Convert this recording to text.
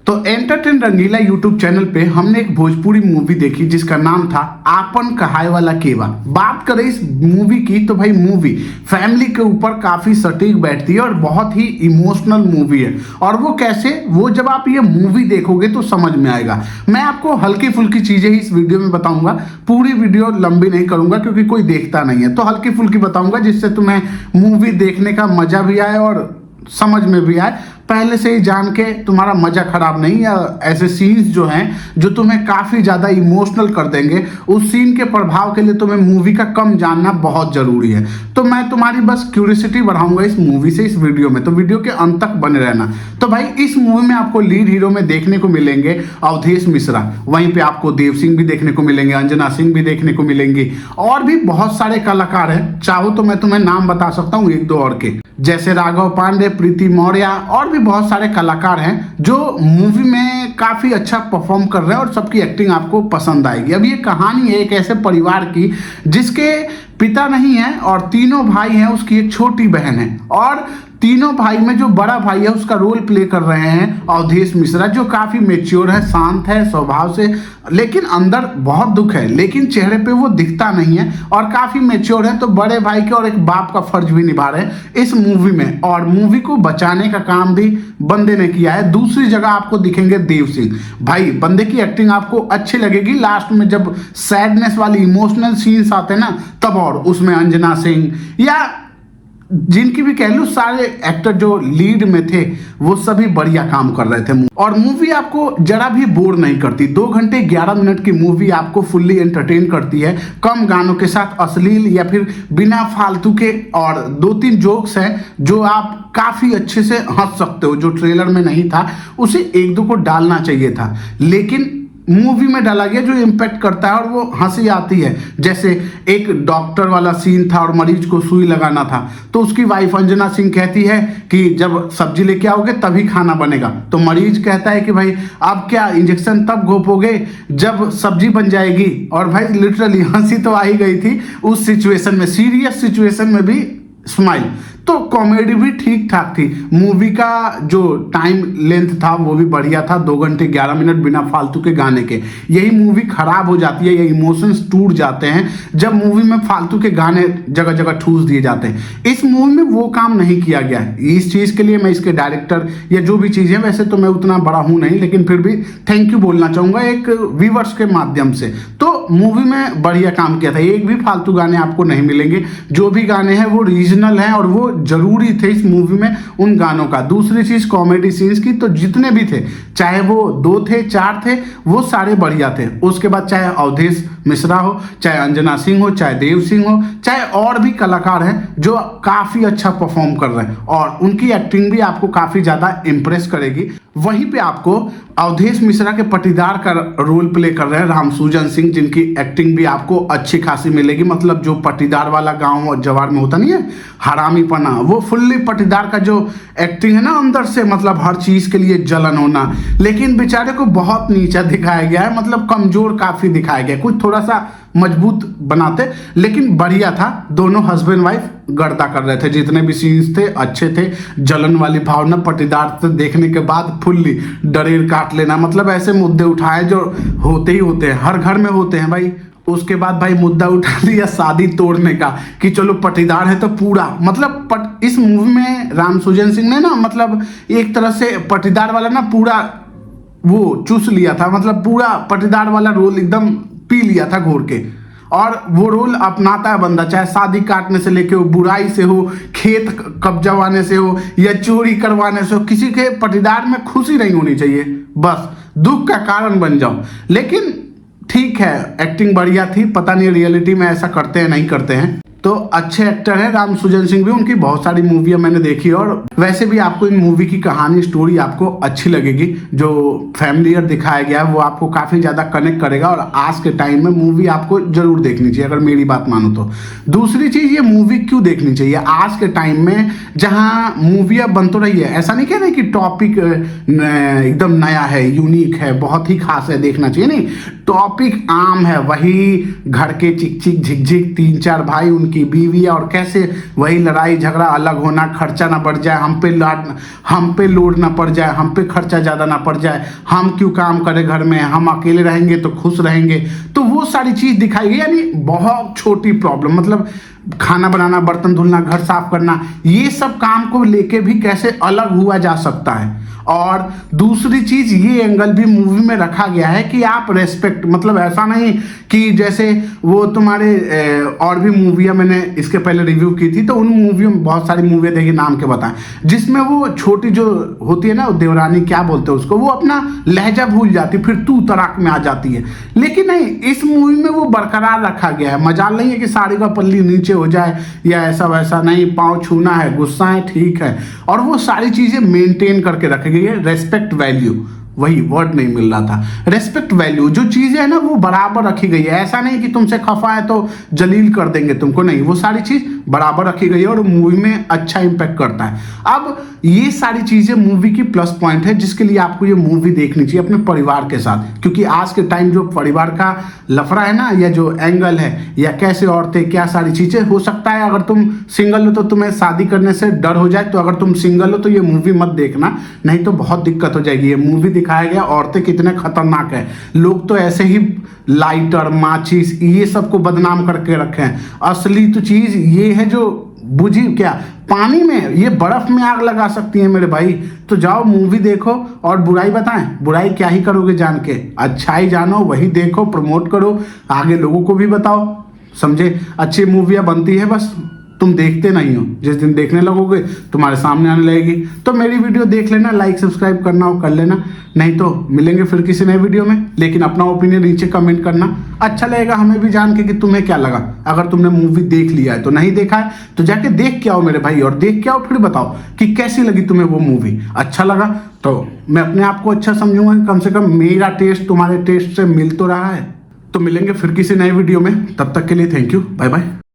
तो एंटरटेन रंगीला YouTube channel पे हमने एक भोजपुरी मूवी देखी जिसका नाम था आपन कहाय वाला केवा। बात करें इस मूवी की तो भाई मूवी फैमिली के ऊपर काफी सटीक बैठती है और बहुत ही इमोशनल मूवी है। और वो कैसे, वो जब आप ये मूवी देखोगे तो समझ में आएगा। मैं आपको हल्की फुल्की चीजें ही इस वीडियो में बताऊंगा, पूरी वीडियो लंबी नहीं करूंगा क्योंकि कोई देखता नहीं है, तो हल्की फुल्की बताऊंगा जिससे तुम्हें मूवी देखने का मजा भी आए और समझ में भी आए। पहले से ही जान के तुम्हारा मजा खराब नहीं, या ऐसे सीन्स जो हैं जो तुम्हें काफी ज्यादा इमोशनल कर देंगे, उस सीन के प्रभाव के लिए तुम्हें मूवी का कम जानना बहुत जरूरी है। तो मैं तुम्हारी बस क्यूरियोसिटी बढ़ाऊंगा इस मूवी से, इस वीडियो में, तो वीडियो के अंत तक बने रहना। तो भाई इस मूवी में आपको लीड हीरो में देखने को मिलेंगे अवधेश मिश्रा, वहीं पे आपको देव सिंह भी देखने को मिलेंगे, अंजना सिंह भी देखने को मिलेंगी, और भी बहुत सारे कलाकार हैं। चाहो तो मैं तुम्हें नाम बता सकता हूँ एक दो और के, जैसे राघव पांडे, प्रीति मौर्य, और भी बहुत सारे कलाकार हैं जो मूवी में काफी अच्छा परफॉर्म कर रहे हैं और सबकी एक्टिंग आपको पसंद आएगी। अब ये कहानी है एक ऐसे परिवार की जिसके पिता नहीं है और तीनों भाई हैं, उसकी एक छोटी बहन है, और तीनों भाई में जो बड़ा भाई है उसका रोल प्ले कर रहे हैं अवधेश मिश्रा, जो काफी मेच्योर है, शांत है स्वभाव से, लेकिन अंदर बहुत दुख है, लेकिन चेहरे पे वो दिखता नहीं है और काफी मेच्योर है। तो बड़े भाई के और एक बाप का फर्ज भी निभा रहे हैं इस मूवी में, और मूवी को बचाने का काम भी बंदे ने किया है। दूसरी जगह आपको दिखेंगे देव सिंह। भाई बंदे की एक्टिंग आपको अच्छी लगेगी, लास्ट में जब सैडनेस वाली इमोशनल सीन्स आते हैं ना तब, और उसमें अंजना सिंह या जिनकी भी कह लो, सारे एक्टर जो लीड में थे वो सभी बढ़िया काम कर रहे थे। और मूवी आपको जरा भी बोर नहीं करती। 2 घंटे 11 मिनट की मूवी आपको फुल्ली एंटरटेन करती है, कम गानों के साथ, अश्लील या फिर बिना फालतू के, और 2-3 जोक्स हैं जो आप काफी अच्छे से हंस सकते हो, जो ट्रेलर में नहीं था उसे 1-2 को डालना चाहिए था, लेकिन मूवी में डाला गया जो इम्पैक्ट करता है और वो हंसी आती है। जैसे एक डॉक्टर वाला सीन था और मरीज को सुई लगाना था, तो उसकी वाइफ अंजना सिंह कहती है कि जब सब्जी लेके आओगे तभी खाना बनेगा, तो मरीज कहता है कि भाई आप क्या इंजेक्शन तब घोपोगे जब सब्जी बन जाएगी। और भाई लिटरली हंसी तो आ ही गई थी उस सिचुएशन में, सीरियस सिचुएशन में भी स्माइल। तो कॉमेडी भी ठीक ठाक थी। मूवी का जो टाइम लेंथ था वो भी बढ़िया था, 2 घंटे 11 मिनट बिना फालतू के गाने के। यही मूवी खराब हो जाती है, ये इमोशंस टूट जाते हैं जब मूवी में फालतू के गाने जगह जगह ठूस दिए जाते हैं। इस मूवी में वो काम नहीं किया गया है। इस चीज के लिए मैं इसके डायरेक्टर या जो भी चीज है, वैसे तो मैं उतना बड़ा हूं नहीं, लेकिन फिर भी थैंक यू बोलना चाहूंगा एक व्यूअर्स के माध्यम से। तो मूवी में बढ़िया काम किया था, एक भी फालतू गाने आपको नहीं मिलेंगे, जो भी गाने हैं वो रीजनल हैं और वो जरूरी थे इस मूवी में उन गानों का। दूसरी चीज कॉमेडी सीन्स की, तो जितने भी थे, चाहे वो 2 थे 4 थे, वो सारे बढ़िया थे। उसके बाद चाहे अवधेश मिश्रा हो, चाहे अंजना सिंह हो, चाहे देव सिंह हो, चाहे और भी कलाकार हैं जो काफी अच्छा परफॉर्म कर रहे हैं, और उनकी एक्टिंग भी आपको काफी ज्यादा इंप्रेस करेगी। वहीं पे आपको अवधेश मिश्रा के पटीदार का रोल प्ले कर रहे हैं रामसुजन सिंह, जिनकी एक्टिंग भी आपको अच्छी खासी मिलेगी। मतलब जो पटीदार वाला गांव और जवार में होता नहीं है हरामीपना, वो फुल्ली पटीदार का जो एक्टिंग है ना अंदर से, मतलब हर चीज के लिए जलन होना, लेकिन बेचारे को बहुत नीचा दिखाया गया है, मतलब कमजोर काफी दिखाया गया है। कुछ थोड़ा सा मजबूत बनाते, लेकिन बढ़िया था। दोनों हस्बैंड वाइफ गर्दा कर रहे थे, जितने भी सीन्स थे अच्छे थे। जलन वाली भावना पटीदार से देखने के बाद फुल्ली डरेर काट लेना, मतलब ऐसे मुद्दे उठाए जो होते ही होते हैं, हर घर में होते हैं भाई। उसके बाद भाई मुद्दा उठा लिया शादी तोड़ने का कि चलो पटीदार है तो पूरा, मतलब इस मूवी में रामसुजन सिंह ने ना, मतलब एक तरह से पटीदार वाला ना पूरा वो चूस लिया था, मतलब पूरा पटीदार वाला रोल एकदम पी लिया था घोर के, और वो रोल अपनाता है बंदा, चाहे शादी काटने से लेके हो, बुराई से हो, खेत कब्जावाने से हो, या चोरी करवाने से हो, किसी के पटीदार में खुशी नहीं होनी चाहिए, बस दुख का कारण बन जाओ। लेकिन ठीक है, एक्टिंग बढ़िया थी, पता नहीं रियलिटी में ऐसा करते हैं नहीं करते हैं। तो अच्छे एक्टर है रामसुजन सिंह भी, उनकी बहुत सारी मूवियां मैंने देखी, और वैसे भी आपको इन मूवी की कहानी स्टोरी आपको अच्छी लगेगी। जो फैमिलियर दिखाया गया है वो आपको काफी ज्यादा कनेक्ट करेगा, और आज के टाइम में मूवी आपको जरूर देखनी चाहिए अगर मेरी बात मानो तो। दूसरी चीज, ये मूवी क्यों देखनी चाहिए आज के टाइम में जहां मूवियां बन तो रही है, ऐसा नहीं कह रहे कि टॉपिक एकदम नया है, यूनिक है, बहुत ही खास है, देखना चाहिए, नहीं। टॉपिक आम है, वही घर के चिक चिक झिक झिक 3-4 भाई, उनकी बीवी और कैसे वही लड़ाई झगड़ा अलग होना, खर्चा ना बढ़ जाए, हम पे लोड ना पड़ जाए, हम पे खर्चा ज़्यादा ना पड़ जाए, हम क्यों काम करें घर में, हम अकेले रहेंगे तो खुश रहेंगे। तो वो सारी चीज़ दिखाई गई, यानी बहुत छोटी प्रॉब्लम, मतलब खाना बनाना, बर्तन धुलना, घर साफ करना, ये सब काम को लेके भी कैसे अलग हुआ जा सकता है। और दूसरी चीज ये एंगल भी मूवी में रखा गया है कि आप रेस्पेक्ट, मतलब ऐसा नहीं कि जैसे वो तुम्हारे और भी मूवियाँ मैंने इसके पहले रिव्यू की थी, तो उन मूवियों में बहुत सारी मूवियाँ देखी, नाम के बताएं, जिसमें वो छोटी जो होती है ना, देवरानी क्या बोलते हैं उसको, वो अपना लहजा भूल जाती, फिर तू तड़ाक में आ जाती है। लेकिन नहीं, इस मूवी में वो बरकरार रखा गया है। मजाल नहीं है कि साड़ी का पल्ली नीचे हो जाए या ऐसा वैसा, नहीं, पाँव छूना है, गुस्सा है, ठीक है, और वो सारी चीजें मेंटेन करके रखेगी। रेस्पेक्ट वैल्यू, वही वर्ड नहीं मिल रहा था, रेस्पेक्ट वैल्यू, जो चीजें है ना वो बराबर रखी गई है। ऐसा नहीं कि तुमसे खफा है तो जलील कर देंगे तुमको, नहीं, वो सारी चीज बराबर रखी गई है और मूवी में अच्छा इंपैक्ट करता है। अब ये सारी चीजें मूवी की प्लस पॉइंट है, जिसके लिए आपको ये मूवी देखनी चाहिए अपने परिवार के साथ, क्योंकि आज के टाइम जो परिवार का लफड़ा है ना, या जो एंगल है, या कैसे औरतें, क्या सारी चीजें, हो सकता है अगर तुम सिंगल हो तो तुम्हें शादी करने से डर हो जाए, तो अगर तुम सिंगल हो तो ये मूवी मत देखना, नहीं तो बहुत दिक्कत हो जाएगी। ये मूवी दिखाया गया औरतें कितने खतरनाक है, लोग तो ऐसे ही लाइटर, माचिस, ये सबको बदनाम करके रखे हैं। असली तो चीज ये है जो बुझी क्या, पानी में, ये बर्फ में आग लगा सकती है मेरे भाई। तो जाओ मूवी देखो और बुराई बताएं, बुराई क्या ही करोगे जान के, अच्छाई जानो, वही देखो, प्रमोट करो, आगे लोगों को भी बताओ, समझे। अच्छी मूवियाँ बनती है, बस तुम देखते नहीं हो, जिस दिन देखने लगोगे तुम्हारे सामने आने लगेगी। तो मेरी वीडियो देख लेना, लाइक सब्सक्राइब करना हो कर लेना, नहीं तो मिलेंगे फिर किसी नए वीडियो में। लेकिन अपना ओपिनियन नीचे कमेंट करना, अच्छा लगेगा हमें भी जान के कि तुम्हें क्या लगा। अगर तुमने मूवी देख लिया है, तो नहीं देखा है तो जाके देख के आओ मेरे भाई, और देख के आओ फिर बताओ कि कैसी लगी तुम्हें वो मूवी। अच्छा लगा तो मैं अपने आप को अच्छा समझूंगा, कम से कम मेरा टेस्ट तुम्हारे टेस्ट से मिल तो रहा है। तो मिलेंगे फिर किसी नए वीडियो में, तब तक के लिए थैंक यू, बाय बाय।